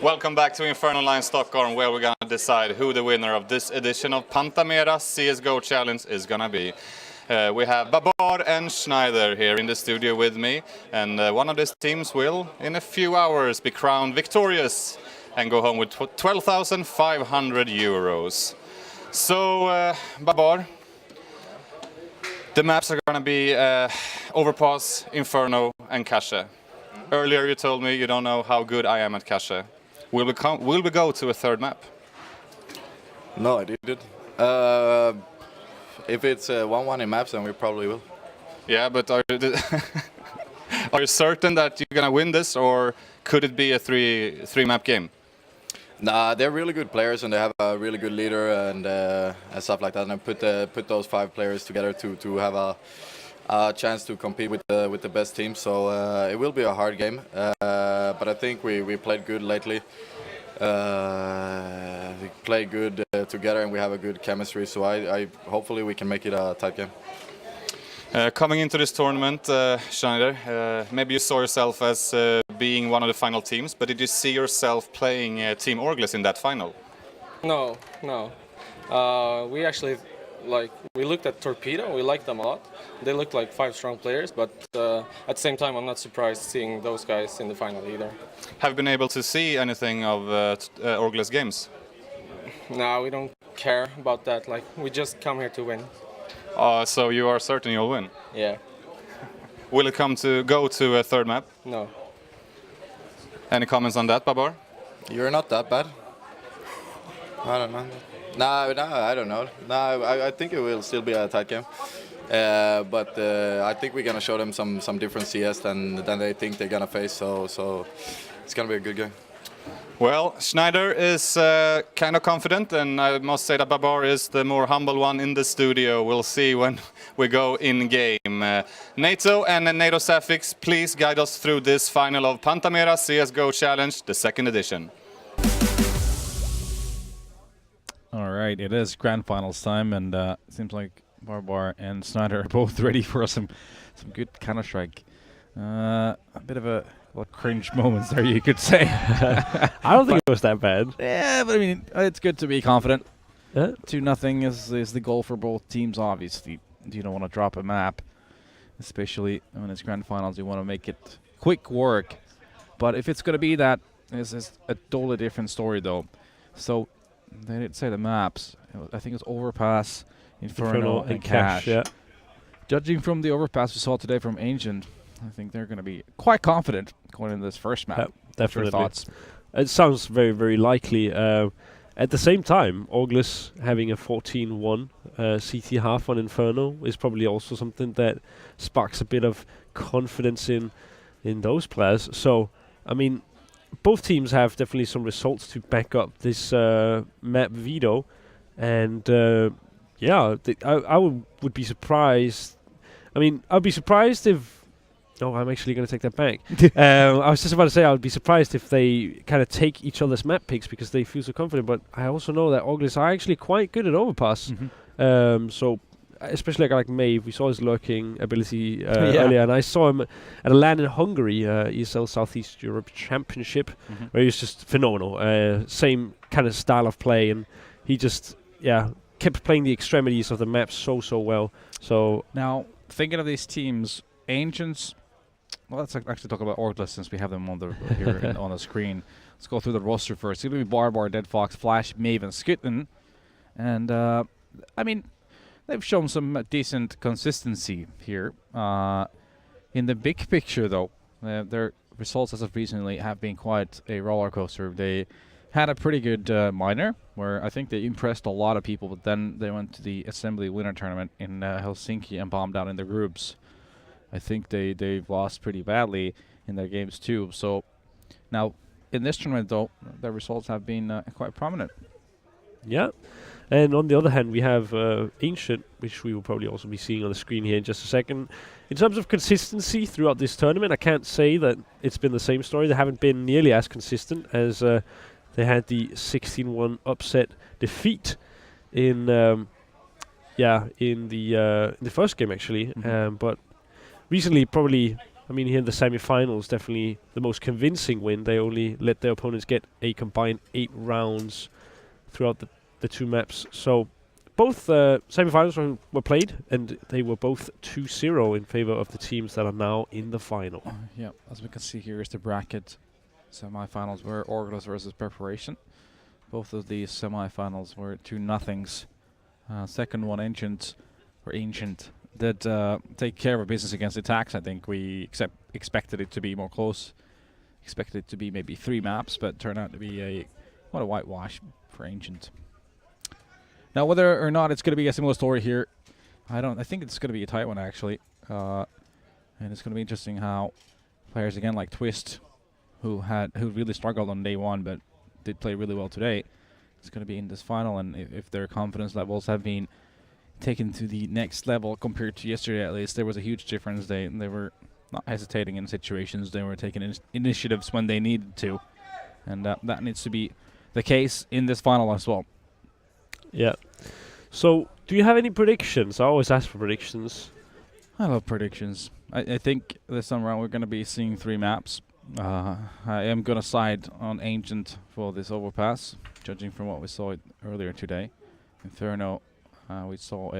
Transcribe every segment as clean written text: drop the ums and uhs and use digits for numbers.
Welcome back to Inferno Line Stockholm, where we're gonna decide who the winner of this edition of Pantamera CSGO Challenge is gonna be. We have Babar and Schneider here in the studio with me, and one of these teams will, in a few hours, be crowned victorious and go home with 12,500 euros. So, Babar, the maps are gonna be Overpass, Inferno, and Cache. Earlier you told me you don't know how good I am at Cache. Will we go to a third map? No, I didn't. If it's 1-1 in maps, then we probably will. Yeah, but are you certain that you're gonna win this, or could it be a three map game? Nah, they're really good players, and they have a really good leader and stuff like that. And I put those 5 players together to have a chance to compete with the best team. So it will be a hard game, but I think we played good lately. We play good together, and we have a good chemistry. So I hopefully we can make it a tight game. Coming into this tournament, Schneider, maybe you saw yourself as being one of the final teams, but did you see yourself playing Team Orgless in that final? No. We actually we looked at Torpedo. We liked them a lot. They looked like 5 strong players, but at the same time, I'm not surprised seeing those guys in the final either. Have you been able to see anything of Orgless games? No, we don't care about that. We just come here to win. So you are certain you'll win? Yeah. Will it go to a third map? No. Any comments on that, Babar? You're not that bad. I don't know. No, I don't know. No, I think it will still be a tight game. But I think we're gonna show them some different CS than they think they're gonna face. So it's gonna be a good game. Well, Schneider is kind of confident, and I must say that Babar is the more humble one in the studio. We'll see when we go in game. NATO and NATO Safix, please guide us through this final of Pantamera CSGO Challenge, the 2nd edition. All right, it is grand finals time, and it seems like Babar and Schneider are both ready for some good Counter-Strike. A bit of a cringe moments there, you could say. I don't think it was that bad. Yeah, but I mean, it's good to be confident. Yeah. 2-0 is the goal for both teams, obviously. You don't want to drop a map, especially when it's grand finals. You want to make it quick work. But if it's going to be that, this is a totally different story, though. So they didn't say the maps. I think it's Overpass, Inferno and Cache. Yeah. Judging from the Overpass we saw today from Ancient, I think they're going to be quite confident going into this first map. Definitely. What's your thoughts? It sounds very, very likely. At the same time, Orgless having a 14-1 CT half on Inferno is probably also something that sparks a bit of confidence in those players. So, I mean, both teams have definitely some results to back up this map veto. And, yeah, I would be surprised. I mean, I'd be surprised if... Oh, I'm actually going to take that back. I was just about to say I would be surprised if they kind of take each other's map picks because they feel so confident. But I also know that Orgless are actually quite good at Overpass. So especially a guy like Maeve, we saw his lurking ability earlier, and I saw him at a LAN in Hungary, ESL Southeast Europe Championship, where he was just phenomenal. Same kind of style of play, and he just kept playing the extremities of the map so well. So now thinking of these teams, Ancients. Well, let's actually talk about Orgless since we have them on on the screen. Let's go through the roster first. It's going to be Barbar, Dead Fox, Flash, Maeve, and Skitten. And, I mean, they've shown some decent consistency here. In the big picture, though, their results as of recently have been quite a roller coaster. They had a pretty good minor, where I think they impressed a lot of people, but then they went to the Assembly Winter Tournament in Helsinki and bombed out in the groups. I think they've lost pretty badly in their games too. So now in this tournament, though, their results have been quite prominent. Yeah, and on the other hand, we have Ancient, which we will probably also be seeing on the screen here in just a second. In terms of consistency throughout this tournament, I can't say that it's been the same story. They haven't been nearly as consistent as they had the 16-1 upset defeat in the first game actually, but recently probably I mean, here in the semi-finals, definitely the most convincing win. They only let their opponents get a combined 8 rounds throughout the 2 maps. So both semi-finals were played, and they were both 2-0 in favor of the teams that are now in the final. Yeah, as we can see here is the bracket. Semi-finals were Orgless versus Preparation. Both of these semi-finals were 2-0s. Second one, Ancient did take care of our business against Attacks. I think we expected it to be more close. Expected it to be maybe 3 maps, but turned out to be what a whitewash for Ancient. Now, whether or not it's going to be a similar story here, I think it's going to be a tight one actually, and it's going to be interesting how players again like Twist, who really struggled on day 1, but did play really well today, it's going to be in this final, and if their confidence levels have been taken to the next level compared to yesterday, at least there was a huge difference. They were not hesitating in situations. They were taking initiatives when they needed to, and that needs to be the case in this final as well. Yeah. So, do you have any predictions? I always ask for predictions. I love predictions. I think this time around we're going to be seeing 3 maps. I am going to side on Ancient for this overpass, judging from what we saw earlier today. Inferno, we saw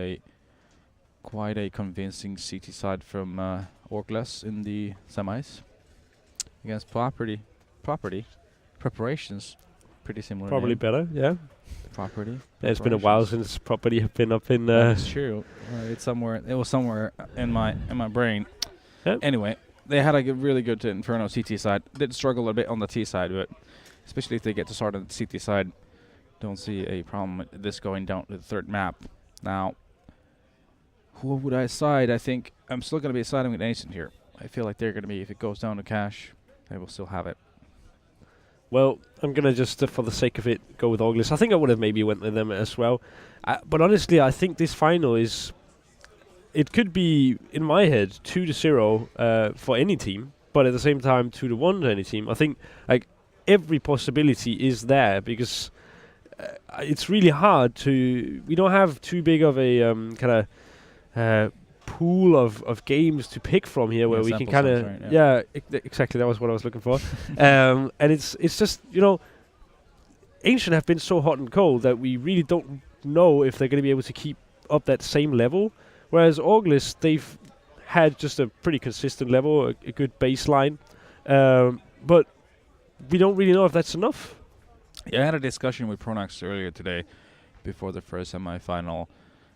quite a convincing CT side from Orgless in the semis. Against Preparations, pretty similar. Probably name. Better, yeah. Property. Yeah, it's been a while since Property have been up in. That's true. It was somewhere in my brain. Yep. Anyway, they had a really good Inferno CT side. Did struggle a bit on the T side, but especially if they get to start on the CT side, don't see a problem with this going down to the 3rd map. Now, who would I side? I think I'm still going to be siding with Ancient here. I feel like they're going to be, if it goes down to cash, they will still have it. Well, I'm going to just, for the sake of it, go with Orgless. I think I would have maybe went with them as well. But honestly, I think this final is... It could be, in my head, 2-0 for any team, but at the same time, 2-1 to any team. I think like every possibility is there, because it's really hard to... We don't have too big of a kind of pool of games to pick from here, where we can kind of... Right, yeah, exactly, that was what I was looking for. And it's just, Ancient have been so hot and cold that we really don't know if they're going to be able to keep up that same level. Whereas Orgless, they've had just a pretty consistent level, a good baseline. But we don't really know if that's enough. Yeah, I had a discussion with Pronax earlier today before the first semi-final.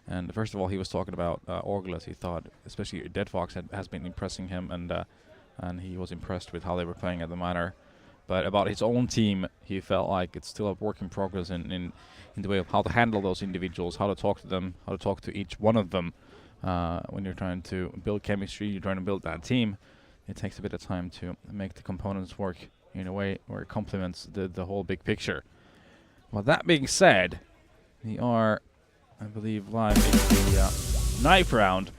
And first of all, he was talking about Orgless. He thought, especially Dead Fox has been impressing him, and he was impressed with how they were playing at the minor. But about his own team, he felt like it's still a work in progress in the way of how to handle those individuals, how to talk to them, how to talk to each one of them. When you're trying to build chemistry, you're trying to build that team, it takes a bit of time to make the components work in a way where it complements the whole big picture. Well, that being said, we are, I believe, live in the knife round.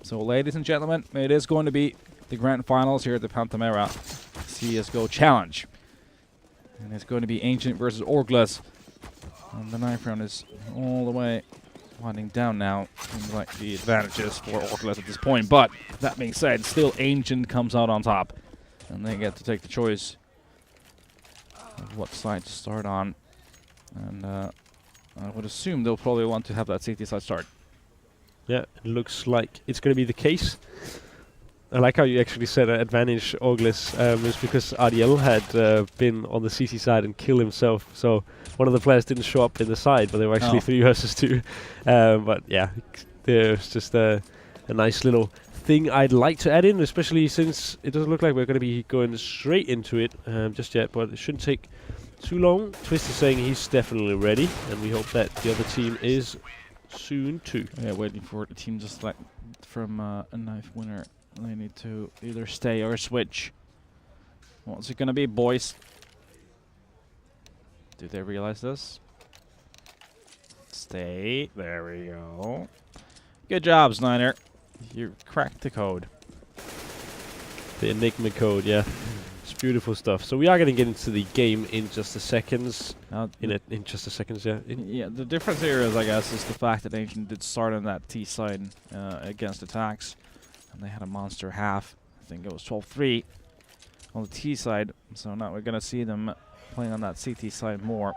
So, ladies and gentlemen, it is going to be the grand finals here at the Pantamera CSGO Challenge. And it's going to be Ancient versus Orgless. And the knife round is all the way winding down now. Seems like the advantages for Orgless at this point. But that being said, still Ancient comes out on top. And they get to take the choice of what side to start on. And I would assume they'll probably want to have that CT side start. Yeah, it looks like it's going to be the case. I like how you actually said advantage Orgless is because Ariel had been on the CT side and killed himself. So one of the players didn't show up in the side, but they were actually 3 versus 2. But yeah, there's just a nice little thing I'd like to add in, especially since it doesn't look like we're going to be going straight into it just yet, but it shouldn't take too long. Twist is saying he's definitely ready, and we hope that the other team is soon too. Yeah, waiting for the team just like from a knife winner. They need to either stay or switch. What's it gonna be, boys? Do they realize this? Stay. There we go. Good job, Snyder. You cracked the code. The Enigma code, yeah. It's beautiful stuff. So we are going to get into the game in just a seconds. In just a seconds, yeah. Yeah, the difference here is, I guess, is the fact that Ancient did start on that T side against Attacks. And they had a monster half. I think it was 12-3 on the T side. So now we're going to see them playing on that CT side more.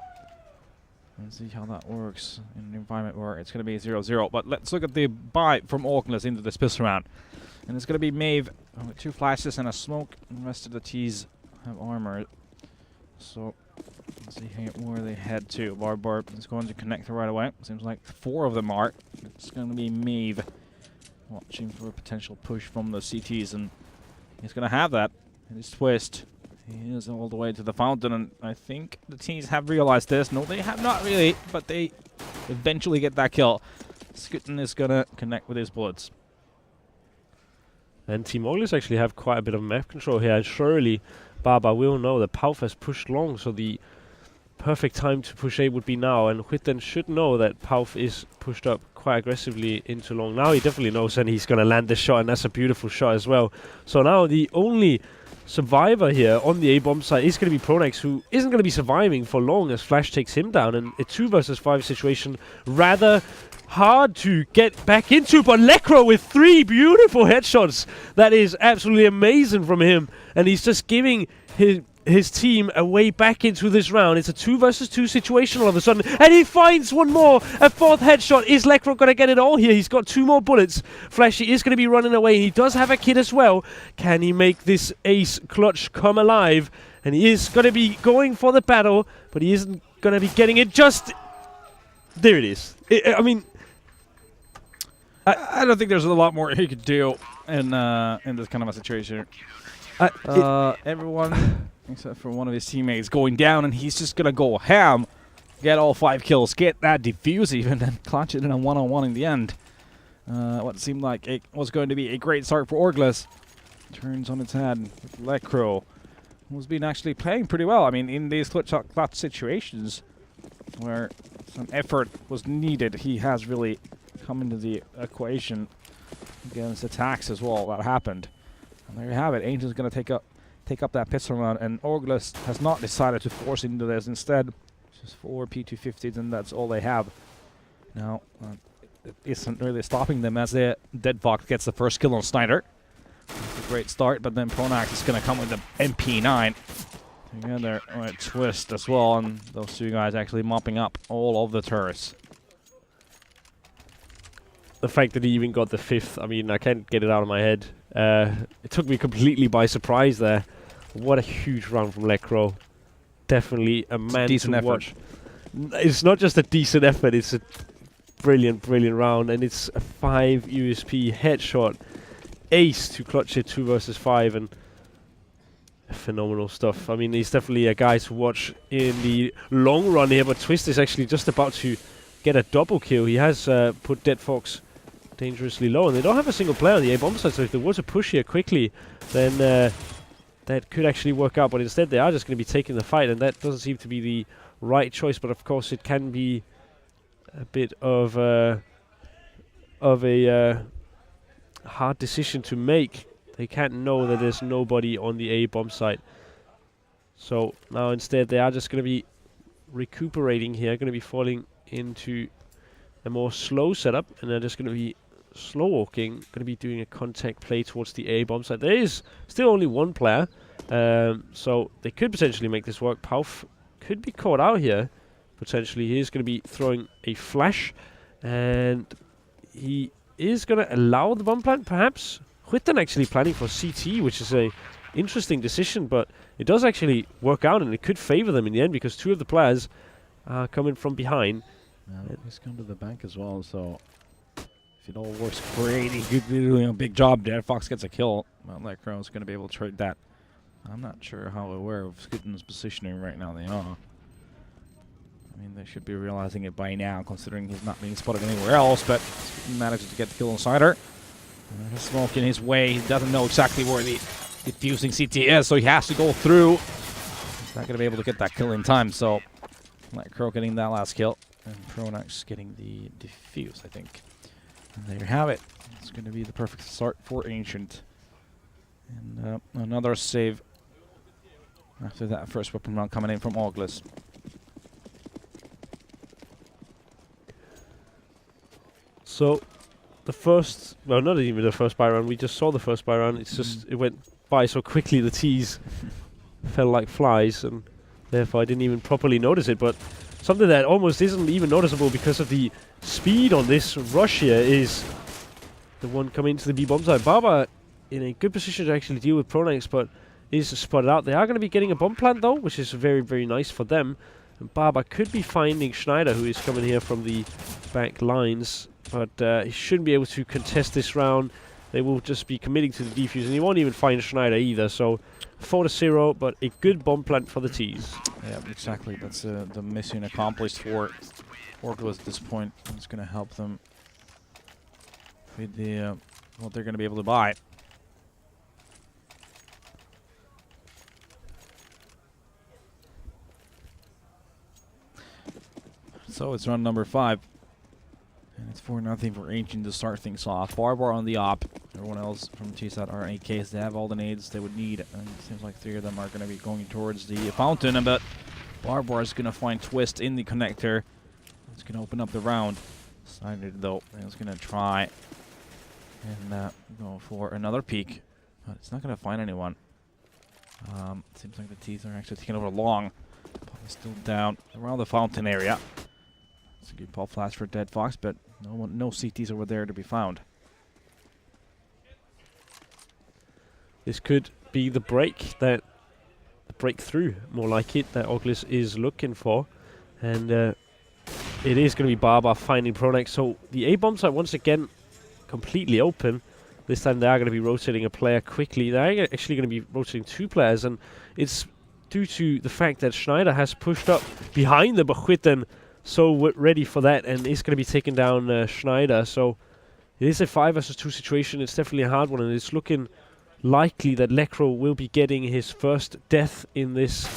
Let's see how that works in an environment where it's going to be 0-0. But let's look at the buy from Orgless into this pistol round. And it's going to be Maeve with 2 flashes and a smoke. And the rest of the T's have armor. So let's see where they head to. Barbar is going to connect right away. Seems like 4 of them are. It's going to be Maeve watching for a potential push from the CTs. And he's going to have that in his twist. He is all the way to the fountain, and I think the teams have realized this. No, they have not really, but they eventually get that kill. Skutten is going to connect with his bullets. And Team Orgless actually have quite a bit of map control here, and surely Baba will know that Pauf has pushed long, so the perfect time to push A would be now, and Huitten should know that Pauf is pushed up quite aggressively into long. Now he definitely knows, and he's going to land this shot, and that's a beautiful shot as well. So now the only survivor here on the A-bomb side is going to be Pronax, who isn't going to be surviving for long as Flash takes him down, and a 2 versus 5 situation rather hard to get back into, but Lekro with 3 beautiful headshots. That is absolutely amazing from him, and he's just giving his team a way back into this round. It's a 2 versus 2 situation all of a sudden, and he finds one more. A 4th headshot. Is Lekro going to get it all here? He's got 2 more bullets. Flashy is going to be running away. He does have a kid as well. Can he make this ace clutch come alive? And he is going to be going for the battle, but he isn't going to be getting it just... There it is. I mean... I don't think there's a lot more he could do in this kind of a situation. Everyone except for one of his teammates going down, and he's just gonna go ham, get all 5 kills, get that defuse even, and clutch it in a 1-on-1 in the end. What seemed like it was going to be a great start for Orgless turns on its head with Lekro, who's been actually playing pretty well. I mean, in these clutch situations where some effort was needed, he has really come into the equation against attacks as well. That happened. And there you have it. Angel's going to take up that pistol round, and Orgless has not decided to force into this. Instead, just 4 P250s, and that's all they have. Now, it isn't really stopping them as the Dead Fox gets the first kill on Snyder. It's a great start, but then Pronax is going to come with the MP9 together with Twist as well, and those 2 guys actually mopping up all of the turrets. The fact that he even got the 5th, I mean, I can't get it out of my head. It took me completely by surprise there. What a huge round from Lekro. Definitely a man to watch. It's not just a decent effort, it's a brilliant, brilliant round. And it's a 5 USP headshot ace to clutch it 2 versus 5. And phenomenal stuff. I mean, he's definitely a guy to watch in the long run here. But Twist is actually just about to get a double kill. He has put Dead Fox dangerously low, and they don't have a single player on the A-bomb side, so if there was a push here quickly, then that could actually work out, but instead they are just going to be taking the fight, and that doesn't seem to be the right choice, but of course it can be a bit of a hard decision to make. They can't know that there's nobody on the A-bomb side. So now instead they are just going to be recuperating here, going to be falling into a more slow setup, and they're just going to be slow walking, going to be doing a contact play towards the A-bomb side. There is still only 1 player, so they could potentially make this work. Pauf could be caught out here, potentially. He is going to be throwing a flash, and he is going to allow the bomb plant, perhaps. Huitten actually planning for CT, which is a interesting decision, but it does actually work out, and it could favor them in the end, because 2 of the players are coming from behind. He's come to the bank as well, so if it all works great, he could be doing a big job there. Fox gets a kill. Well, Lekro is going to be able to trade that. I'm not sure how aware of Skutten's positioning right now they are. I mean, they should be realizing it by now, considering he's not being spotted anywhere else, but Skutten manages to get the kill on Cider. There's smoke in his way. He doesn't know exactly where the diffusing CT is, so he has to go through. He's not going to be able to get that kill in time, so Lekro getting that last kill. And Pronax getting the diffuse, I think. And there you have it. It's going to be the perfect start for Ancient. And another save after that first weapon round coming in from Orgless. So the first, well, not even the first buy round. We just saw the first buy round. It's just it went by so quickly. The tees fell like flies, and therefore I didn't even properly notice it. But something that almost isn't even noticeable because of the speed on this rush here is the one coming into the B bomb side. Barber in a good position to actually deal with Pronax, but is spotted out. They are going to be getting a bomb plant though, which is very, very nice for them. And Barber could be finding Schneider, who is coming here from the back lines, but he shouldn't be able to contest this round. They will just be committing to the defuse, and he won't even find Schneider either. So 4-0, but a good bomb plant for the T's. Yeah, exactly. That's the mission accomplished for Orgless at this point. It's going to help them with the what they're going to be able to buy. So it's round number 5. And it's 4-0 for Ancient to start things off. Barbar on the op. Everyone else from T-Side are AKs. They have all the nades they would need. And it seems like 3 of them are going to be going towards the fountain. But Barbar is going to find Twist in the connector. It's going to open up the round. Snyder, though, is going to try and go for another peek. But it's not going to find anyone. Seems like the T's are actually taking over long. Paul is still down around the fountain area. It's a good ball flash for Dead Fox, but no CTs over there to be found. This could be the breakthrough, more like it, that Orgless is looking for. And it is going to be Barbar finding Pronax. So the A bomb site once again completely open. This time they are going to be rotating a player quickly. They're actually going to be rotating 2 players, and it's due to the fact that Schneider has pushed up behind the Bachwitten, so ready for that, and is going to be taking down Schneider. So it is a 5 versus 2 situation. It's definitely a hard one, and it's looking likely that Lekro will be getting his first death in this,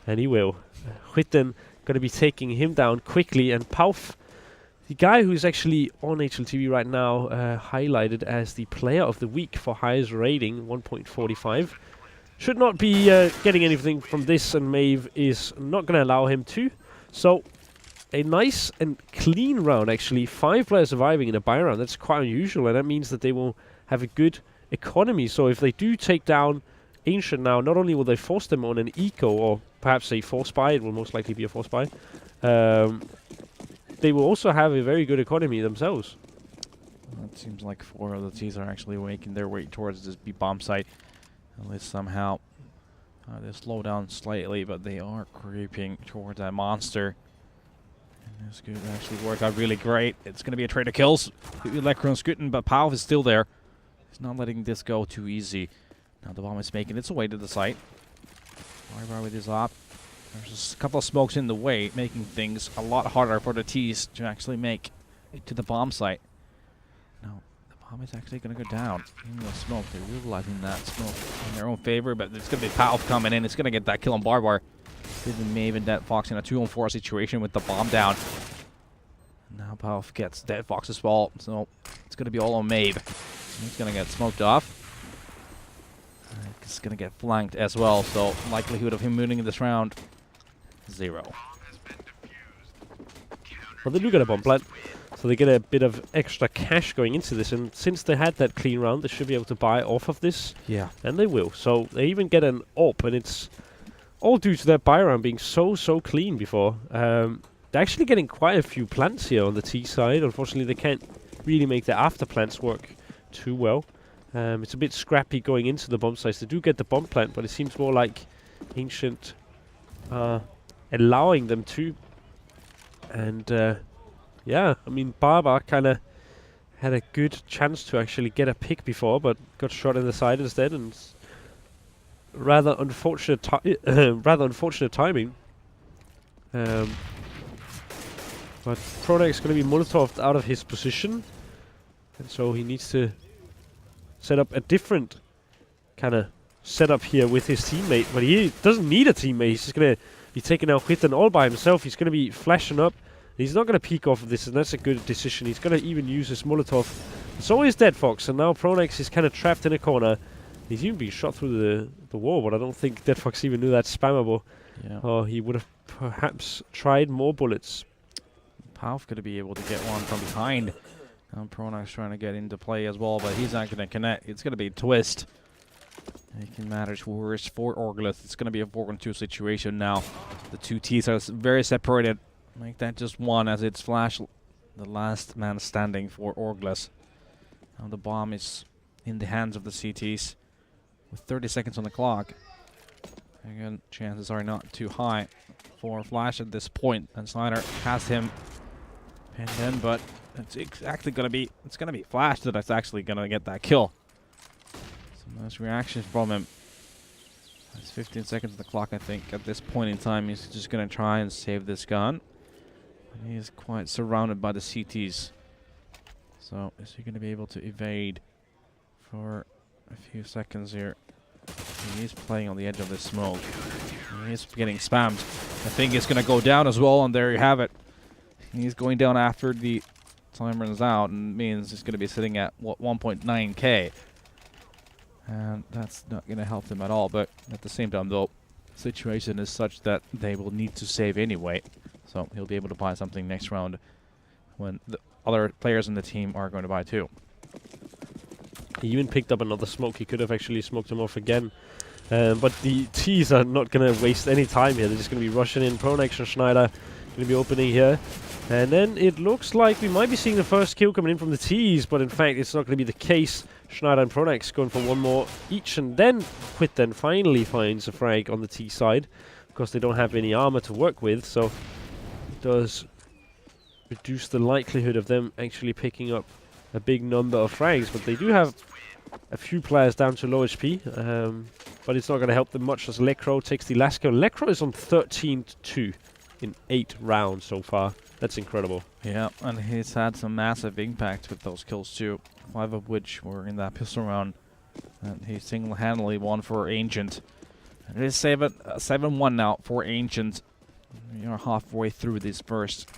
and he will. Huitten going to be taking him down quickly, and Pauf, the guy who is actually on HLTV right now, highlighted as the player of the week for highest rating, 1.45. Should not be getting anything from this, and Maeve is not going to allow him to. So a nice and clean round, actually. 5 players surviving in a buy round. That's quite unusual, and that means that they will have a good economy. So if they do take down Ancient now, not only will they force them on an eco, or perhaps a force buy, it will most likely be a force buy, they will also have a very good economy themselves. It seems like 4 of the T's are actually making their way towards this B bomb site. Unless somehow they slow down slightly, but they are creeping towards that monster. And this could actually work out really great. It's going to be a trade of kills. Lekro and Skutten, but Pauf is still there. He's not letting this go too easy. Now the bomb is making its way to the site. Barbar with his op. There's just a couple of smokes in the way, making things a lot harder for the T's to actually make it to the bomb site. Now, the bomb is actually going to go down. Even the smoke, they're utilizing that smoke in their own favor, but it's going to be Pauf coming in. It's going to get that kill on Barbar. Leaving Maeve and Dead Fox in a 2-on-4 situation with the bomb down. Now Pauf gets Dead Fox's ball, so it's going to be all on Maeve. He's going to get smoked off. He's going to get flanked as well, so likelihood of him winning this round, 0. Well, they do get a bomb plant, so they get a bit of extra cash going into this, and since they had that clean round, they should be able to buy off of this. Yeah. And they will. So they even get an AWP, and it's all due to their buy round being so clean before. They're actually getting quite a few plants here on the T side. Unfortunately, they can't really make their after plants work too well. It's a bit scrappy going into the bomb sites. They do get the bomb plant, but it seems more like Ancient allowing them to. And yeah, I mean, Barbar kind of had a good chance to actually get a pick before, but got shot in the side instead, and rather unfortunate timing. But Pronax is going to be Molotov'd out of his position, and so he needs to set up a different kind of setup here with his teammate. But he doesn't need a teammate. He's just going to be taking out Huitten all by himself. He's going to be flashing up. He's not going to peek off of this, and that's a good decision. He's going to even use his Molotov. So is Dead Fox, and now Pronax is kind of trapped in a corner. He's even being shot through the wall, but I don't think Dead Fox even knew that's spammable. Yeah. Or he would have perhaps tried more bullets. Pauf going to be able to get one from behind. Pronax trying to get into play as well, but he's not going to connect. It's going to be Twist. He can manage worse for Orgless. It's going to be a 4-on-2 situation now. The two teams are very separated. Make that just one as it's Flash, the last man standing for Orgless. Now the bomb is in the hands of the CTs with 30 seconds on the clock. Again, chances are not too high for Flash at this point, and Snyder has him pinned in, but it's exactly going to be Flash that's actually going to get that kill. Some nice reactions from him. That's 15 seconds on the clock, I think. At this point in time, he's just going to try and save this gun. And he is quite surrounded by the CTs. So is he going to be able to evade for a few seconds here? He is playing on the edge of the smoke. He is getting spammed. I think it's going to go down as well, and there you have it. He's going down after the time runs out, and means he's going to be sitting at, what, 1.9k. And that's not going to help them at all. But at the same time, though, the situation is such that they will need to save anyway. So he'll be able to buy something next round when the other players in the team are going to buy too. He even picked up another smoke. He could have actually smoked him off again. But the T's are not going to waste any time here. They're just going to be rushing in. Pronax and Schneider going to be opening here. And then it looks like we might be seeing the first kill coming in from the T's, but in fact it's not going to be the case. Schneider and Pronax going for one more each, and then Quitten finally finds a frag on the T side. Of course, they don't have any armor to work with, so it does reduce the likelihood of them actually picking up a big number of frags. But they do have a few players down to low HP, but it's not going to help them much as Lekro takes the last kill. Lekro is on 13-2 in 8 rounds so far. That's incredible. Yeah, and he's had some massive impact with those kills too. 5 of which were in that pistol round. And he single-handedly won for Ancient. And it is 7-1 now for Ancient. We are halfway through this first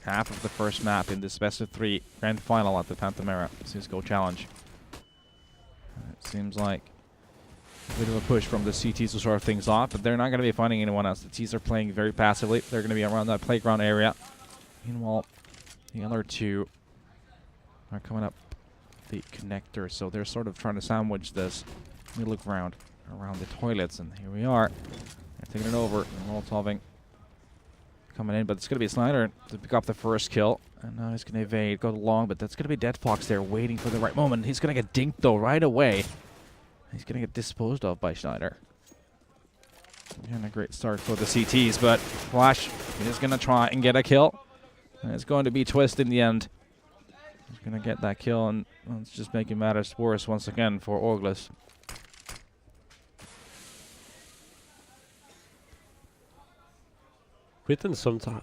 half of the first map in this best of 3 grand final at the Pantamera Cisco Challenge. It seems like a bit of a push from the CTs to start things off, but they're not going to be finding anyone else. The T's are playing very passively. They're going to be around that playground area. Meanwhile, the other two are coming up the connector, so they're sort of trying to sandwich this. We look around the toilets, and here we are. They're taking it over. Molotoving coming in, but it's going to be Snyder to pick up the first kill. And now he's going to evade, go long, but that's going to be Dead Fox there waiting for the right moment. He's going to get dinked, though, right away. He's going to get disposed of by Schneider. And a great start for the CTs, but Flash is going to try and get a kill. And it's going to be Twist in the end. He's going to get that kill, and it's just making matters worse once again for Orgless. Quitten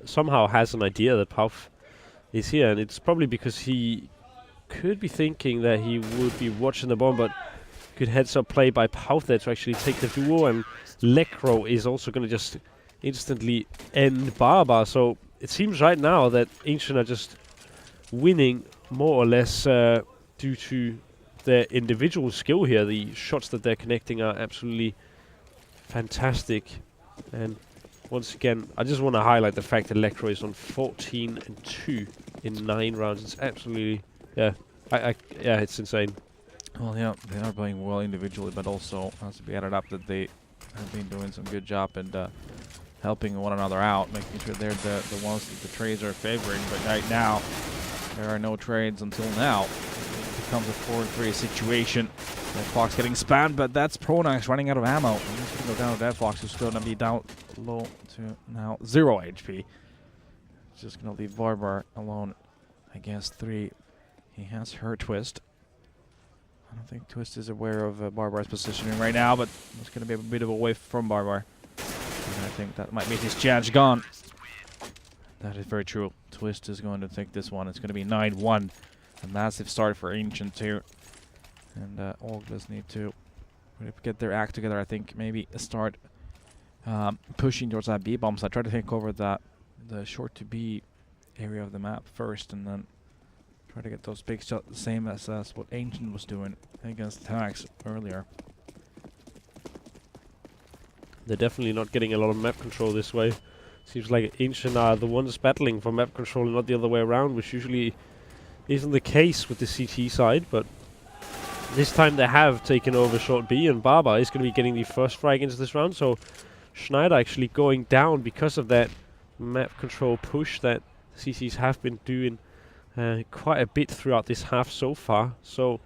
somehow has an idea that Puff is here, and it's probably because he could be thinking that he would be watching the bomb, but good heads-up play by Puff there to actually take the duo, and Lekro is also going to just instantly end Barbar. So it seems right now that Ancient are just winning more or less due to their individual skill here. The shots that they're connecting are absolutely fantastic. And once again, I just want to highlight the fact that Lekro is on 14-2 in 9 rounds. It's absolutely, yeah, it's insane. Well, yeah, they are playing well individually, but also has to be added up that they have been doing some good job and helping one another out, making sure they're the ones that the trades are favoring. But right now, there are no trades until now. It becomes a 4-3 situation. Dead Fox getting spammed, but that's Pronax running out of ammo. He's going to go down to Dead Fox, who's still going to be down low to now 0 HP. He's just going to leave Barbar alone against 3. He has her Twist. I don't think Twist is aware of Barbar's positioning right now, but it's going to be a bit of a whiff from Barbar. And I think that might make his chance gone. That is very true. Twist is going to take this one. It's going to be 9-1. A massive start for Ancient here. And Orgless need to get their act together. I think maybe start pushing towards that B bomb. So I try to take over the short to B area of the map first, and then try to get those big shots, the same as what Ancient was doing against Tax earlier. They're definitely not getting a lot of map control this way. Seems like Ancient are the ones battling for map control and not the other way around, which usually isn't the case with the CT side, but this time they have taken over short B, and Baba is going to be getting the first frag into this round, so Schneider actually going down because of that map control push that CTs have been doing quite a bit throughout this half so far. So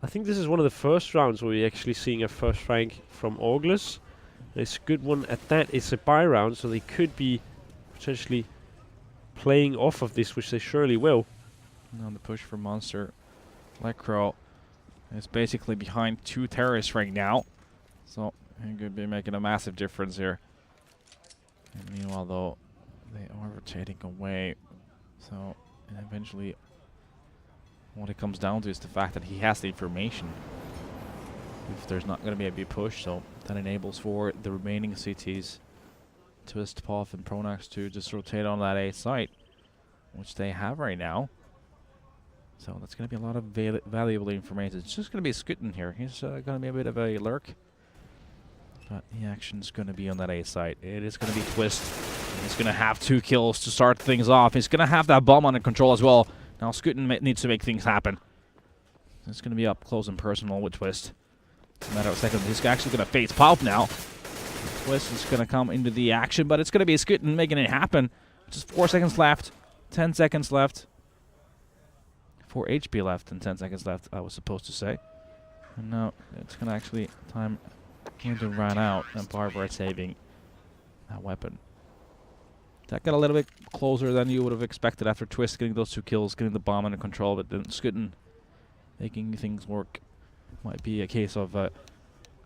I think this is one of the first rounds where we're actually seeing a first frag from Orgless. It's a good one at that. It's a buy round, so they could be potentially playing off of this, which they surely will. Now the push for Monster. Lecro is basically behind 2 terrorists right now, so he could be making a massive difference here. And meanwhile, though, they are rotating away, so and eventually what it comes down to is the fact that he has the information if there's not going to be a big push, so that enables for the remaining CTs, Twist, Puff, and Pronax to just rotate on that A site, which they have right now. So that's going to be a lot of valuable information. It's just going to be Skutin here. He's going to be a bit of a lurk, but the action's going to be on that A site. It is going to be Twist. He's going to have 2 kills to start things off. He's going to have that bomb under control as well. Now Skutin needs to make things happen. It's going to be up close and personal with Twist. It's a matter of seconds. He's actually going to face Palp now. Twist is going to come into the action, but it's going to be Skutin making it happen. Just 4 seconds left. 10 seconds left. 4 HP left and 10 seconds left, I was supposed to say. And now it's going to actually time going to run out, and Barbara saving that weapon. That got a little bit closer than you would have expected after Twist getting those 2 kills, getting the bomb under control, but then Skutin making things work. Might be a case of a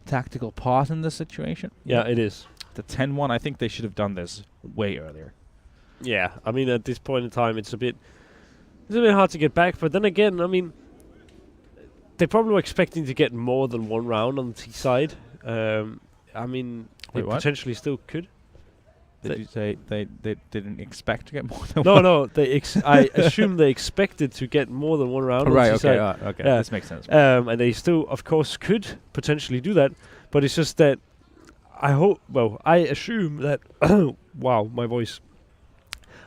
tactical pause in this situation. Yeah, it is. The 10-1, I think they should have done this way earlier. Yeah, I mean, at this point in time, it's a bit hard to get back. But then again, I mean, they probably were expecting to get more than 1 round on the T side. I mean, they potentially still could. Did you say they didn't expect to get more than no, one? No, I assume they expected to get more than 1 round. Right, okay, okay, this makes sense. And they still, of course, could potentially do that, but it's just that I assume that, wow, my voice.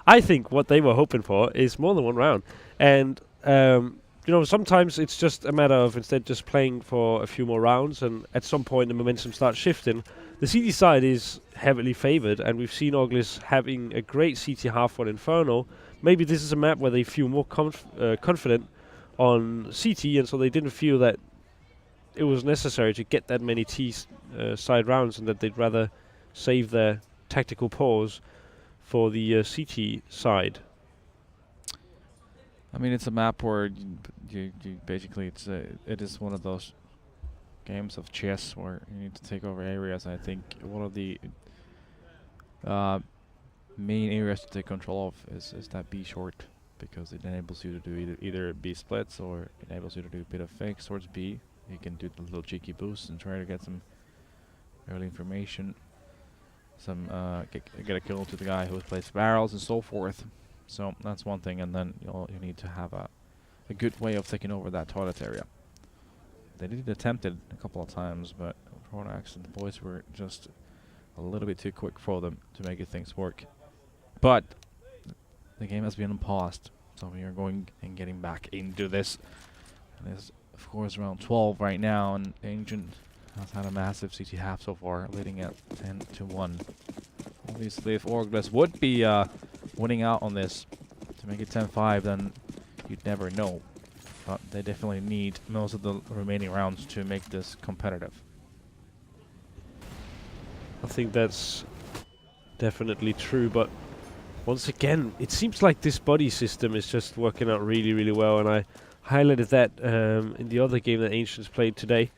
I think what they were hoping for is more than 1 round. And, sometimes it's just a matter of instead just playing for a few more rounds, and at some point the momentum starts shifting. The CT side is heavily favored, and we've seen Orgless having a great CT half on Inferno. Maybe this is a map where they feel more confident on CT, and so they didn't feel that it was necessary to get that many T side rounds, and that they'd rather save their tactical pause for the CT side. I mean, it's a map where you basically it is one of those games of chess where you need to take over areas. I think one of the main areas to take control of is that B short, because it enables you to do either B splits, or enables you to do a bit of fakes towards B. You can do the little cheeky boost and try to get some early information, some get a kill to the guy who plays barrels and so forth. So that's one thing, and then you need to have a good way of taking over that toilet area. They did attempt it a couple of times, but Pronax and the boys were just a little bit too quick for them to make things work. But the game has been paused, so we are going and getting back into this. And it's, of course, round 12 right now, and Ancient has had a massive CT half so far, leading at 10-1. Obviously, if Orgless would be winning out on this to make it 10-5, then you'd never know. But they definitely need most of the remaining rounds to make this competitive. I think that's definitely true, but once again, it seems like this body system is just working out really, really well, and I highlighted that in the other game that Ancients played today.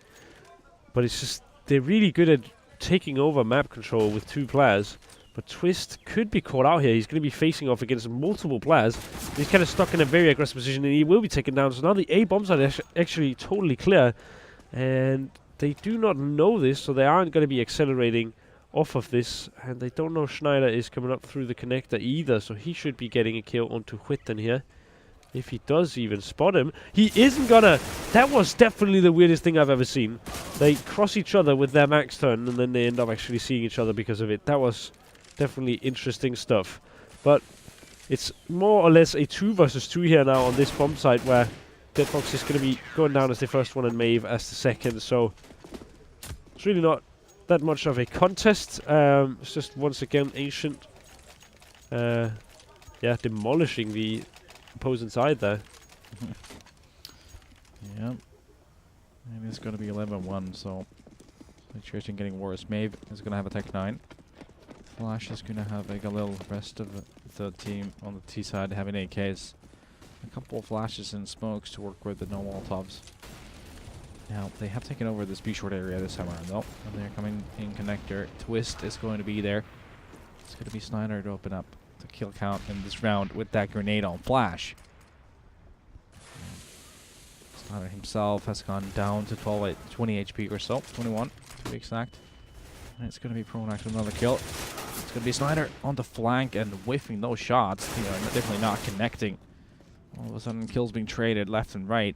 But it's just, they're really good at taking over map control with 2 players. But Twist could be caught out here. He's going to be facing off against multiple players. He's kind of stuck in a very aggressive position, and he will be taken down. So now the A bombs are actually totally clear. And they do not know this, so they aren't going to be accelerating off of this. And they don't know Schneider is coming up through the connector either, so he should be getting a kill onto Huitten here. If he does even spot him, he isn't gonna. That was definitely the weirdest thing I've ever seen. They cross each other with their max turn, and then they end up actually seeing each other because of it. That was definitely interesting stuff. But it's more or less a 2 versus 2 here now on this bomb site, where Dead Fox is going to be going down as the first one and Maeve as the second. So it's really not that much of a contest. It's just once again Ancient, yeah, demolishing the opposing side there. Yeah. And it's going to be 11-1, so situation getting worse. Maeve is going to have a Tech 9. Flash is going to have like a little rest of the team on the T side having AKs. A couple of flashes and smokes to work with, the no Molotovs. Now, they have taken over this B-short area this time around, though. And they're coming in connector. Twist is going to be there. It's going to be Snyder to open up the kill count in this round with that grenade on Flash. Snyder himself has gone down to 20 HP or so. 21 to be exact. And it's going to be Pronax with another kill. It's going to be Snyder on the flank and whiffing those shots. You know, definitely not connecting. All of a sudden, kills being traded left and right.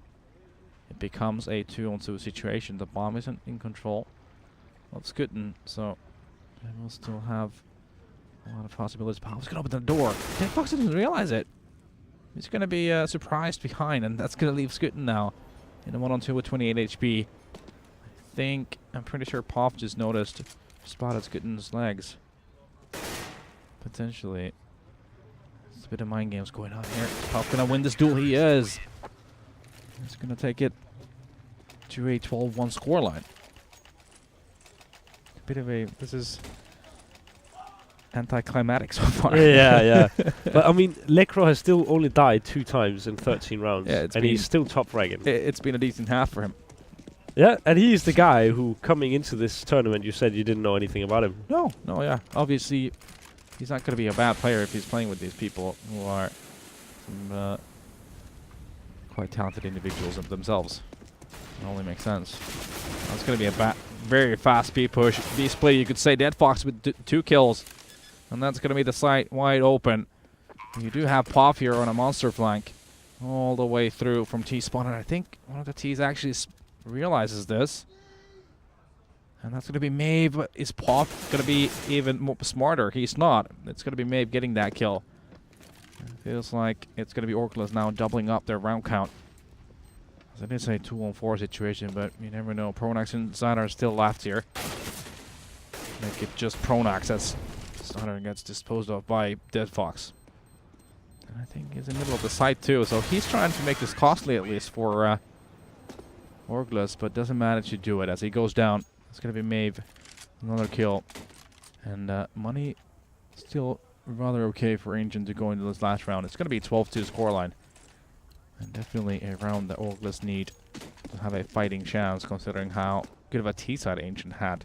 It becomes a 2-on-2 situation. The bomb isn't in control of Skutten, so they will still have a lot of possibilities. Bom's going to open the door. Dead Fox doesn't realize it. He's going to be surprised behind, and that's going to leave Skutten now in a 1-on-2 with 28 HP. I'm pretty sure Poff just noticed, spotted Skutten's legs. Potentially. There's a bit of mind games going on here. Is Poff going to win this duel? He is. He's going to take it to a 12-1 scoreline. A bit of a... This is anticlimactic so far. Yeah. But I mean, Lekro has still only died 2 times in 13 rounds, Yeah, and he's still top fragging. It's been a decent half for him. Yeah, and he's the guy who, coming into this tournament, you said you didn't know anything about him. No, yeah. Obviously, he's not going to be a bad player if he's playing with these people who are some, quite talented individuals of themselves. It only makes sense. It's going to be a very fast speed push. B-split, you could say Dead Fox with 2 kills. And that's going to be the site wide open. You do have Pop here on a monster flank all the way through from T-spawn. And I think one of the T's actually realizes this. And that's going to be Maeve. But is Pop going to be even more smarter? He's not. It's going to be Maeve getting that kill. It feels like it's going to be Orgless now doubling up their round count. It is a 2-on-4 situation, but you never know. Pronax and Snyder are still left here. Make it just Pronax as Snyder gets disposed of by Dead Fox. And I think he's in the middle of the site too, so he's trying to make this costly at least for Orgless, but doesn't manage to do it as he goes down. It's going to be Maeve. Another kill. And money still rather okay for Ancient to go into this last round. It's going to be 12-2 scoreline. And definitely a round that Orgless need to have a fighting chance, considering how good of a T-side Ancient had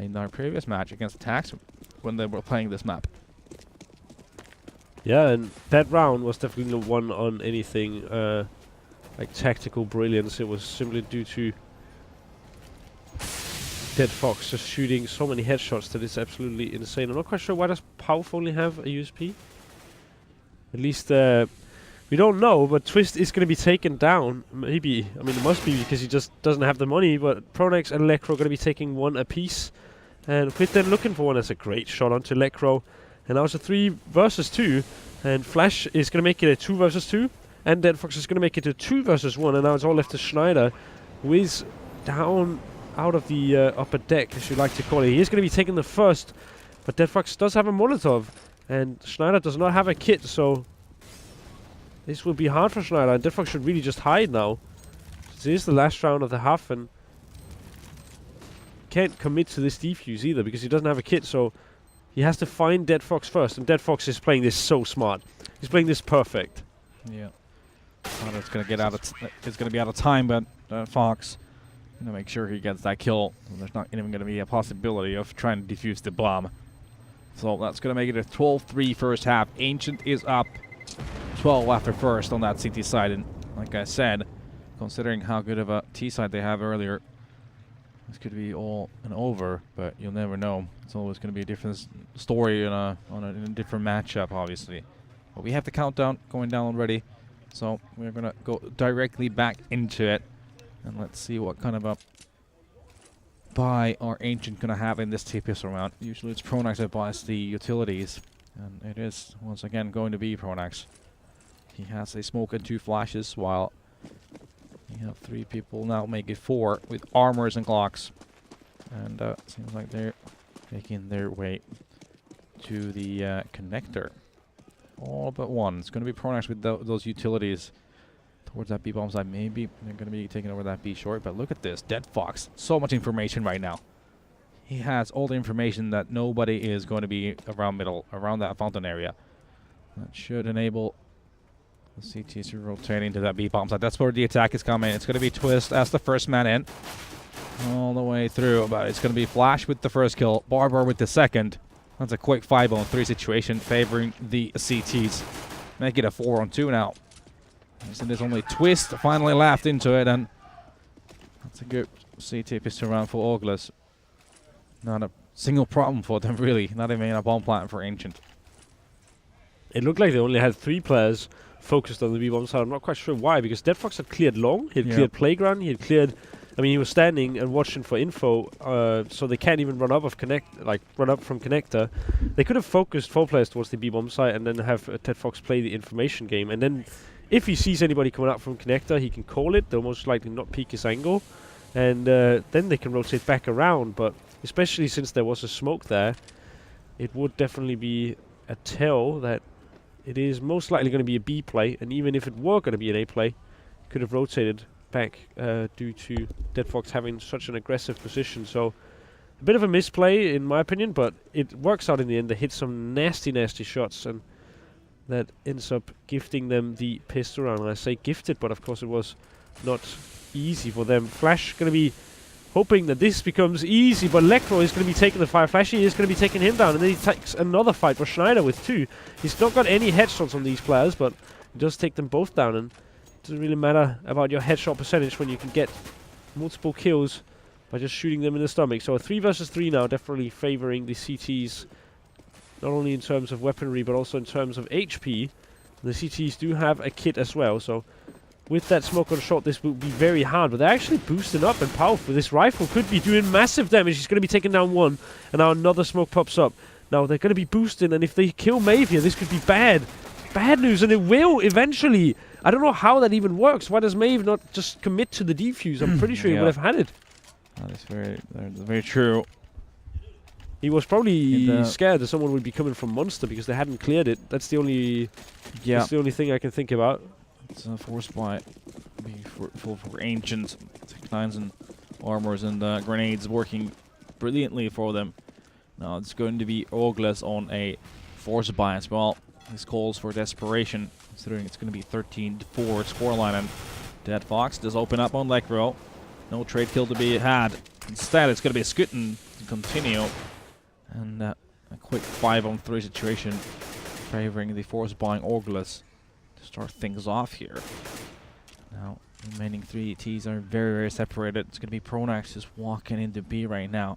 in our previous match against Tax when they were playing this map. Yeah, and that round was definitely the one on anything like tactical brilliance. It was simply due to Dead Fox just shooting so many headshots that it's absolutely insane. I'm not quite sure why does Pouf only have a USP. At least we don't know, but Twist is going to be taken down. Maybe, I mean, it must be because he just doesn't have the money, but Pronax and Lekro are going to be taking 1 apiece. And Quit then looking for one. That's a great shot onto Lekro. And now it's a 3 versus 2. And Flash is going to make it a 2 versus 2. And Dead Fox is going to make it a 2 versus 1. And now it's all left to Schneider, who is down out of the upper deck, as you like to call it. He is going to be taking the first, but Dead Fox does have a Molotov. And Schneider does not have a kit, so this will be hard for Schneider. And Dead Fox should really just hide now. This is the last round of the half, and can't commit to this defuse either because he doesn't have a kit, so he has to find Dead Fox first, and Dead Fox is playing this so smart. He's playing this perfect. Yeah. It's going to get out of it's going to be out of time, but Fox going to make sure he gets that kill. There's not even going to be a possibility of trying to defuse the bomb. So that's going to make it a 12-3 first half. Ancient is up 12 after first on that CT side, and like I said, considering how good of a T side they have earlier, this could be all and over, but you'll never know. It's always going to be a different story in a different matchup, obviously. But we have the countdown going down already, so we're going to go directly back into it, and let's see what kind of a buy our Ancient going to have in this TPS round. Usually it's Pronax that buys the utilities, And it is once again going to be Pronax. He has a smoke and 2 flashes, while you have 3 people now, make it 4 with armors and clocks. And seems like they're making their way to the connector. All but one. It's going to be Pronax with those utilities towards that B bomb side. Maybe they're going to be taking over that B short, but look at this. Dead Fox. So much information right now. He has all the information that nobody is going to be around middle, around that fountain area. That should enable the CTs to rotate into that B bomb side. That's where the attack is coming. It's going to be Twist as the first man in. All the way through, but it's going to be Flash with the first kill, Barbar with the second. That's a quick 5-on-3 situation favoring the CTs. Make it a 4-on-2 now. So there's only Twist finally left into it, and that's a good CT pistol round for Orgless. Not a single problem for them, really. Not even a bomb plant for Ancient. It looked like they only had 3 players focused on the B-bomb side. I'm not quite sure why, because Dead Fox had cleared long, he had cleared playground, he had cleared... I mean, he was standing and watching for info, so they can't even run up from connector. They could have focused 4 players towards the B-bomb site and then have Dead Fox play the information game. And then, if he sees anybody coming up from connector, he can call it. They'll most likely not peek his angle, and then they can rotate back around. But especially since there was a smoke there, it would definitely be a tell that it is most likely going to be a B play. And even if it were going to be an A play, could have rotated back due to Dead Fox having such an aggressive position. So a bit of a misplay in my opinion, but it works out in the end. They hit some nasty shots, and that ends up gifting them the pistol round. And I say gifted, but of course it was not easy for them. Flash going to be hoping that this becomes easy, but Electro is going to be taking the fire. Flashy is going to be taking him down, and then he takes another fight for Schneider with 2. He's not got any headshots on these players, but he does take them both down, and doesn't really matter about your headshot percentage when you can get multiple kills by just shooting them in the stomach. So a 3 versus 3 now, definitely favoring the CTs, not only in terms of weaponry but also in terms of HP. The CTs do have a kit as well, so with that smoke on shot this will be very hard, but they're actually boosting up and powerful. This rifle could be doing massive damage. He's going to be taking down 1, and now another smoke pops up. Now they're going to be boosting, and if they kill Maeve here, this could be bad news, and it will eventually. I don't know how that even works. Why does Maeve not just commit to the defuse? I'm pretty sure he would have had it. That is very true. He was probably scared that someone would be coming from Monster because they hadn't cleared it. That's the only thing I can think about. It's a force buy for Ancient. Tech-9s and armors and grenades working brilliantly for them. Now it's going to be Orgless on a force buy as well. This calls for desperation, considering it's going to be 13-4 scoreline, and Dead Fox does open up on Lekro. No trade kill to be had. Instead, it's going to be Skutten to continue, and a quick 5-on-3 situation favoring the force buying Orgless to start things off here. Now, the remaining 3 Ts are very separated. It's going to be Pronax just walking into B right now.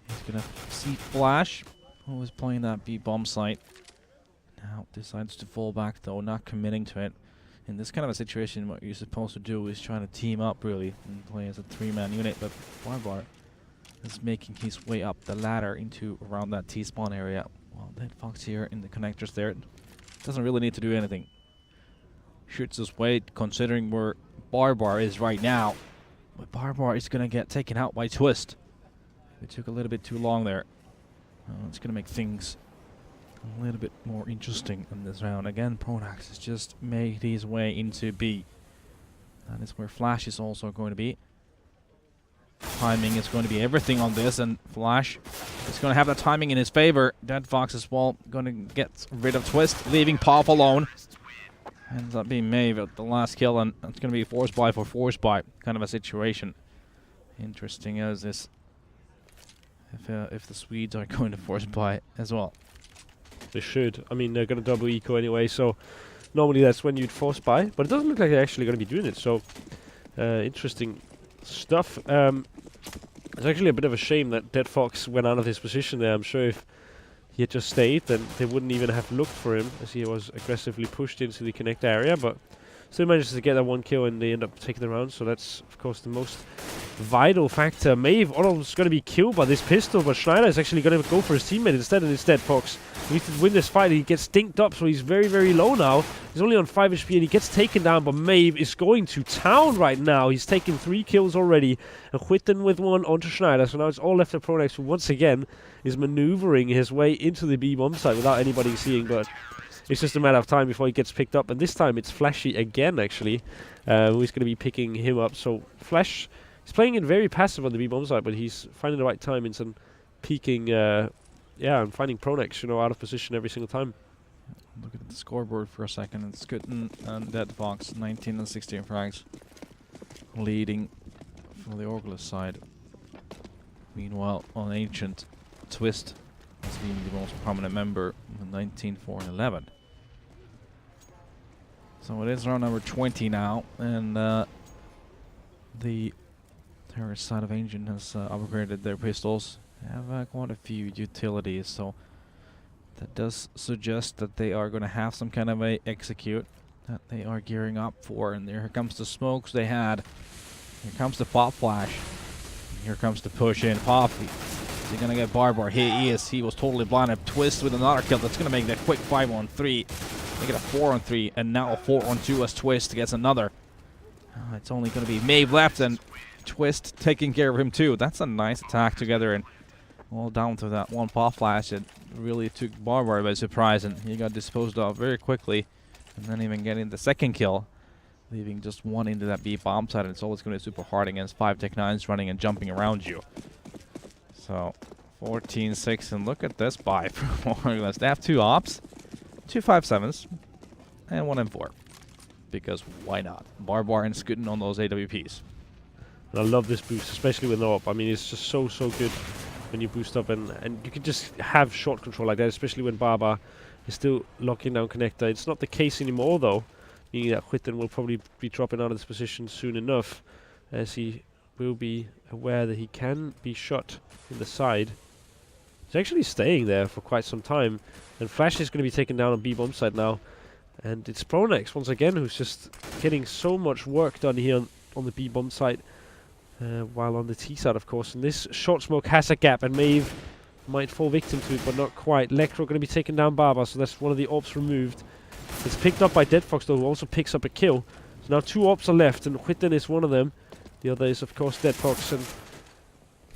He's going to see Flash, who is playing that B bomb site. Now decides to fall back though, not committing to it. In this kind of a situation, what you're supposed to do is try to team up really and play as a 3-man unit, but Barbar is making his way up the ladder into around that T-spawn area. While Dead Fox here in the connectors there doesn't really need to do anything. Shoots his way considering where Barbar is right now. But Barbar is going to get taken out by Twist. It took a little bit too long there. It's going to make things a little bit more interesting in this round. Again, Pronax has just made his way into B. That is where Flash is also going to be. Timing is going to be everything on this, and Flash is going to have the timing in his favor. Dead Fox as well going to get rid of Twist, leaving Pop alone. Ends up being Maeve at the last kill, and it's going to be force buy for force buy kind of a situation. Interesting as this, if the Swedes are going to force buy as well. They should. I mean, they're going to double eco anyway, so normally that's when you'd force buy, but it doesn't look like they're actually going to be doing it, so interesting stuff. It's actually a bit of a shame that Dead Fox went out of his position there. I'm sure if he had just stayed, then they wouldn't even have looked for him, as he was aggressively pushed into the connect area, but still manages to get that 1 kill, and they end up taking the round, so that's, of course, the most vital factor. Maeve almost going to be killed by this pistol, but Schneider is actually going to go for his teammate instead, and it's Dead Fox We need to win this fight. He gets dinked up, so he's very, very low now. He's only on 5 HP and he gets taken down, but Maeve is going to town right now. He's taken 3 kills already. And Huitten with 1 onto Schneider, so now it's all left to Pronex, who once again is maneuvering his way into the B-bomb site without anybody seeing, but it's just a matter of time before he gets picked up. And this time it's Flashy again, actually, who's going to be picking him up. So Flash is playing it very passive on the B-bomb site, but he's finding the right timings and peeking, and finding Pronex, out of position every single time. Look at the scoreboard for a second. It's Skutten and Dead Fox, 19 and 16 frags, leading for the Orgless side. Meanwhile, on Ancient, Twist has been the most prominent member with 19, 4, and 11. So it is round number 20 now, and the terrorist side of Ancient has upgraded their pistols. They have quite a few utilities, so that does suggest that they are going to have some kind of a execute that they are gearing up for. And here comes the smokes they had. Here comes the pop flash. Here comes the push in. Pop. Is he going to get Barbar? He is. He was totally blinded. Twist with another kill. That's going to make that quick 5-on-3. They get a 4-on-3 and now a 4-on-2 as Twist gets another. It's only going to be Maeve left and Twist taking care of him too. That's a nice attack together, and all down to that one pop flash. It really took Barbar by surprise, and he got disposed of very quickly, and then even getting the second kill, leaving just 1 into that B bomb side. And it's always going to be super hard against 5 Tech 9s running and jumping around you. So 14-6, and look at this buy from Orgless. They have 2 ops, 2 5.7s, and 1 M4. Because why not? Barbar and Skutten on those AWPs. And I love this boost, especially with no op. I mean, it's just so good when you boost up, and you can just have shot control like that, especially when Barbar is still locking down connector. It's not the case anymore, though, meaning that Huitten will probably be dropping out of this position soon enough, as he will be aware that he can be shot in the side. He's actually staying there for quite some time, and Flash is going to be taken down on B-bomb side now. And it's Pronex, once again, who's just getting so much work done here on the B-bomb side. While on the T side, of course. And this short smoke has a gap, and Maeve might fall victim to it, but not quite. Lecro going to be taking down Barbar, so that's one of the ops removed. It's picked up by Dead Fox, though, who also picks up a kill. So now 2 ops are left, and Huitten is one of them. The other is, of course, Dead Fox, and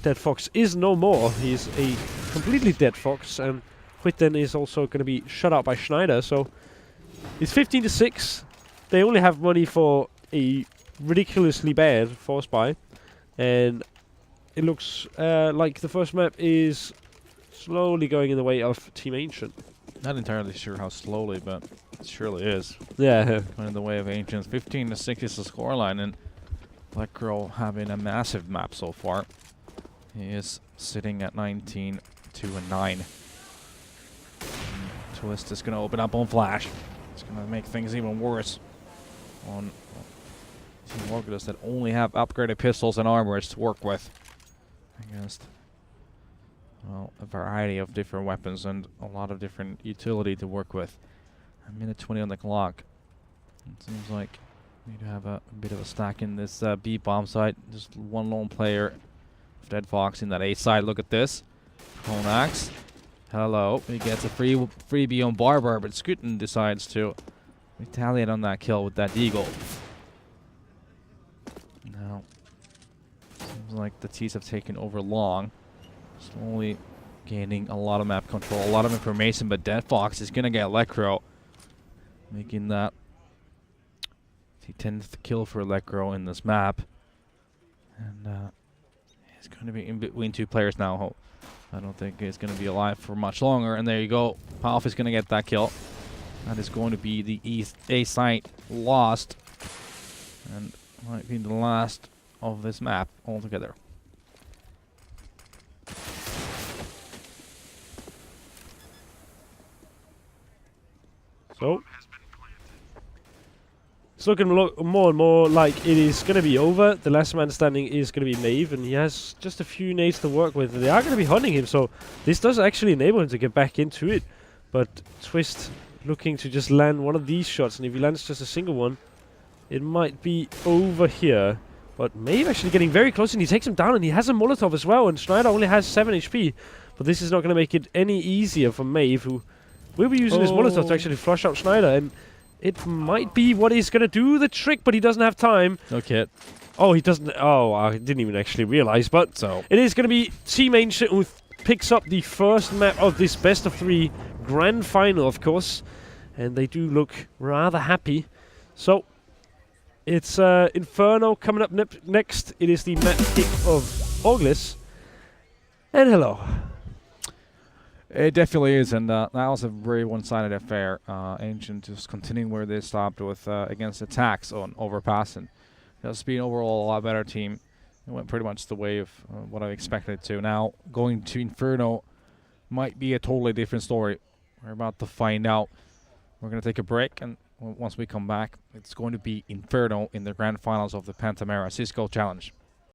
Dead Fox is no more. He's a completely Dead Fox, and Huitten is also going to be shut out by Schneider. So it's 15-6. They only have money for a ridiculously bad force buy. And it looks like the first map is slowly going in the way of Team Ancient. Not entirely sure how slowly, but it surely is. Yeah. Going in the way of Ancients. 15-6 is the scoreline, and Lecro having a massive map so far. He is sitting at 19, 2, and 9. Twist is going to open up on Flash. It's going to make things even worse on Team Orgless that only have upgraded pistols and armors to work with against, well, a variety of different weapons and a lot of different utility to work with. A minute 20 on the clock. It seems like we need to have a bit of a stack in this B bomb site. Just 1 lone player of Dead Fox in that A side. Look at this. Pronax. Hello. He gets a freebie on Barbar, but Skutten decides to retaliate on that kill with that Eagle. Now, seems like the T's have taken over long. Slowly gaining a lot of map control, a lot of information, but Dead Fox is going to get Lecro, making that the 10th kill for Lecro in this map. And he's going to be in between 2 players now. I don't think he's going to be alive for much longer. And there you go. Palf is going to get that kill. That is going to be the A site lost. And might be the last of this map altogether. So it's looking more and more like it is going to be over. The last man standing is going to be Maeve, and he has just a few nades to work with. They are going to be hunting him, so this does actually enable him to get back into it. But Twist looking to just land one of these shots, and if he lands just a single one, it might be over here. But Maeve actually getting very close, and he takes him down, and he has a Molotov as well, and Schneider only has 7 HP. But this is not going to make it any easier for Maeve, who Will be using his Molotov to actually flush out Schneider, and it might be what he's going to do the trick, but he doesn't have time. No kit. Oh, he doesn't. Oh, I didn't even actually realize. But So it is going to be Team Ancient who picks up the first map of this best of 3 grand final, of course. And they do look rather happy. So it's Inferno coming up next. It is the map pick of Orgless. And hello. it definitely is, and that was a very one-sided affair. Ancient just continuing where they stopped with against attacks on overpassing. It's been overall a lot better team. It went pretty much the way of what I expected it to. Now going to Inferno might be a totally different story. We're about to find out. We're going to take a break, and once we come back, it's going to be Inferno in the grand finals of the Pantamera Cisco Challenge.